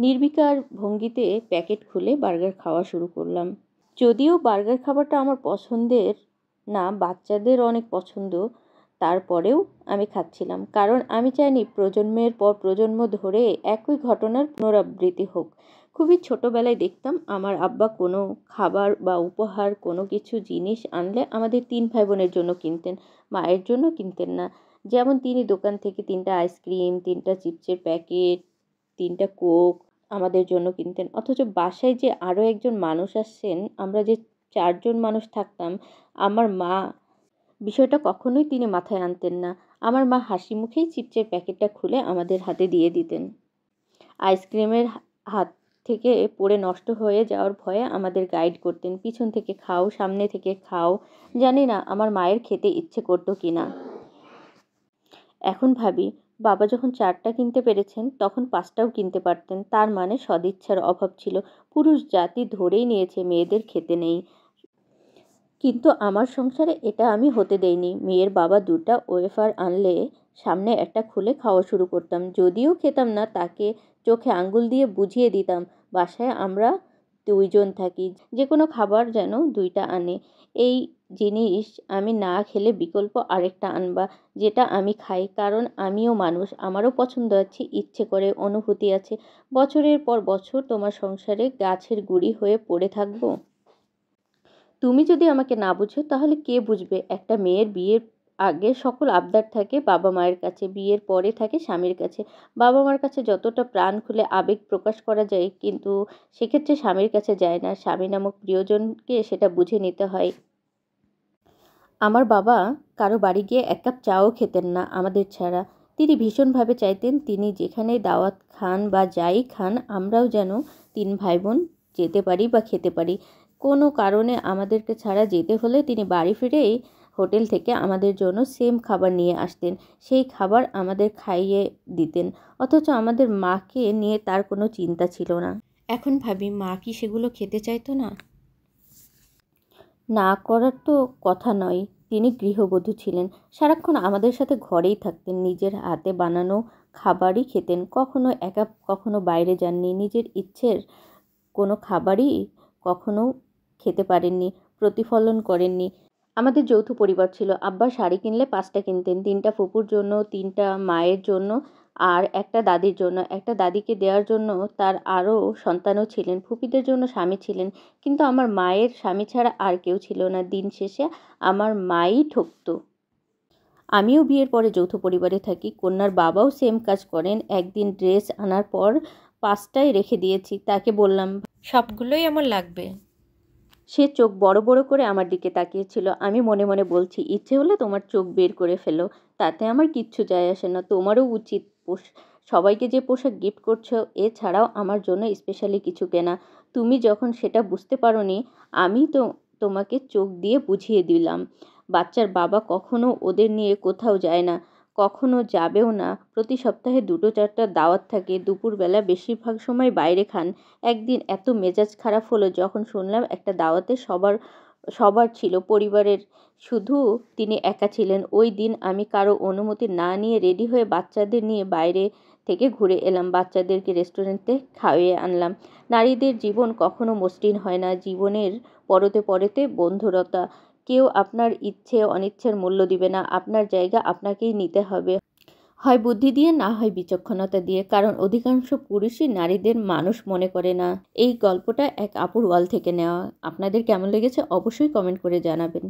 নির্বিকার ভঙ্গিতে প্যাকেট খুলে বার্গার খাওয়া শুরু করলাম। যদিও বার্গার খাবারটা আমার পছন্দের না, বাচ্চাদের অনেক পছন্দ, তারপরেও আমি খাচ্ছিলাম, কারণ আমি চাইনি প্রজন্মের পর প্রজন্ম ধরে একই ঘটনার পুনরাবৃত্তি হোক। খুবই ছোটোবেলায় দেখতাম আমার আব্বা কোনো খাবার বা উপহার কোনো কিছু জিনিস আনলে আমাদের 3 ভাই বোনের জন্য কিনতেন, মায়ের জন্য কিনতেন না। যেমন তিনি দোকান থেকে 3টা আইসক্রিম, 3টা চিপসের প্যাকেট, 3টা কোক আমাদের জন্য কিনতেন। অথচ বাসায় যে আরও একজন মানুষ আসছেন, আমরা যে 4 জন মানুষ থাকতাম, আমার মা বিষয়টা কখনোই তিনি মাথায় আনতেন না। আমার মা হাসি মুখেই চিপসের প্যাকেটটা খুলে আমাদের হাতে দিয়ে দিতেন। আইসক্রিমের হাত থেকে পড়ে নষ্ট হয়ে যাওয়ার ভয়ে আমাদের গাইড করতেন, পিছন থেকে খাও, সামনে থেকে খাও। জানি না আমার মায়ের খেতে ইচ্ছে করতো কিনা। এখন ভাবি, বাবা যখন 4টা কিনতে পেরেছেন তখন 5টাও কিনতে পারতেন। তার মানে সদিচ্ছার অভাব ছিল। পুরুষ জাতি ধরেই নিয়েছে মেয়েদের খেতে নেই। কিন্তু আমার সংসারে এটা আমি হতে দেইনি। মেয়ের বাবা 2টা ওয়েফার আনলে সামনে একটা খুলে খাওয়া শুরু করতাম। যদিও খেতাম না, তাকে চোখে আঙ্গুল দিয়ে বুঝিয়ে দিতাম বাসায় আমরা 2 জন থাকি, যে কোনো খাবার যেন 2টা আনে। এই জিনিস আমি না খেলে বিকল্প আরেকটা আনবা, যেটা আমি খাই, কারণ আমিও মানুষ, আমারও পছন্দ আছে, ইচ্ছে করে, অনুভূতি আছে। বছরের পর বছর তোমার সংসারে গাছের গুঁড়ি হয়ে পড়ে থাকবো? তুমি যদি আমাকে না বুঝো তাহলে কে বুঝবে? একটা মেয়ের বিয়ের আগে সকল আবদার থাকে বাবা মায়ের কাছে, বিয়ের পরে থাকে স্বামীর কাছে। বাবা মার কাছে যতটা প্রাণ খুলে আবেগ প্রকাশ করা যায়, কিন্তু সেক্ষেত্রে স্বামীর কাছে যায় না। স্বামী নামক প্রিয়জনকে সেটা বুঝে নিতে হয়। আমার বাবা কারো বাড়ি গিয়ে 1 কাপ চাও খেতেন না আমাদের ছাড়া। তিনি ভীষণভাবে চাইতেন তিনি যেখানে দাওয়াত খান বা যাই খান, আমরাও যেন 3 ভাই বোন যেতে পারি বা খেতে পারি। কোনো কারণে আমাদেরকে ছাড়া যেতে হলে তিনি বাড়ি ফিরেই হোটেল থেকে আমাদের জন্য সেম খাবার নিয়ে আসতেন। সেই খাবার আমাদের খাইয়ে দিতেন। অথচ আমাদের মাকে নিয়ে তার কোনো চিন্তা ছিল না। এখন ভাবি, মা কি সেগুলো খেতে চাইতো না? না করার তো কথা নয়, তিনি গৃহবধূ ছিলেন। সারাক্ষণ আমাদের সাথে ঘরেই থাকতেন, নিজের হাতে বানানো খাবারই খেতেন। কখনো একা কখনো বাইরে যাননি, নিজের ইচ্ছের কোনো খাবারই কখনো খেতে পারেননি, প্রতিফলন করেননি। আমাদের যৌথ পরিবার ছিল। আব্বা শাড়ি কিনলে 5টা কিনতেন, 3টা ফুপুর জন্য, 3টা মায়ের জন্য, আর একটা দাদির জন্য। একটা দাদিকে দেওয়ার জন্য তার আরও সন্তানও ছিলেন, ফুপিদের জন্য স্বামী ছিলেন। কিন্তু আমার মায়ের স্বামী ছাড়া আর কেউ ছিল না। দিন শেষে আমার মাই ঠকতো। আমিও বিয়ের পরে যৌথ পরিবারে থাকি, কন্যার বাবাও সেম কাজ করেন। একদিন ড্রেস আনার পর 5টাই রেখে দিয়েছি, তাকে বললাম সবগুলোই আমার লাগবে। সে চোখ বড় বড় করে আমার দিকে তাকিয়েছিল। আমি মনে মনে বলছি, ইচ্ছে হলে তোমার চোখ বের করে ফেলো, তাতে আমার কিচ্ছু যায় আসে না। তোমারও উচিত সবাইকে যে পোশাক গিফট করছো এছাড়াও আমার জন্য স্পেশালি কিছু কেনা। তুমি যখন সেটা বুঝতে পারোনি, আমি তো তোমাকে চোখ দিয়ে বুঝিয়ে দিলাম। বাচ্চার বাবা কখনো ওদের নিয়ে কোথাও যায় না, কখনো যাবেও না। প্রতি সপ্তাহে 2-4টা দাওয়াত থাকে, দুপুরবেলা বেশিরভাগ সময় বাইরে খান। একদিন এত মেজাজ খারাপ হলো যখন শুনলাম একটা দাওয়াতে সবার সবার ছিল, পরিবারের, শুধু তিনি একা ছিলেন। ওই দিন আমি কারো অনুমতি না নিয়ে রেডি হয়ে বাচ্চাদের নিয়ে বাইরে থেকে ঘুরে এলাম, বাচ্চাদেরকে রেস্টুরেন্টে খাইয়ে আনলাম। নারীদের জীবন কখনো মসৃণ হয় না, জীবনের পরতে পরতে বন্ধুরতা। কেউ আপনার ইচ্ছে অনিচ্ছের মূল্য দিবে না, আপনার জায়গা আপনাকেই নিতে হবে, হয় বুদ্ধি দিয়ে, না হয় বিচক্ষণতা দিয়ে, কারণ অধিকাংশ পুরুষই নারীদের মানুষ মনে করে না। এই গল্পটা এক আপুর ওয়াল থেকে নেওয়া। আপনাদের কেমন লেগেছে অবশ্যই কমেন্ট করে জানাবেন।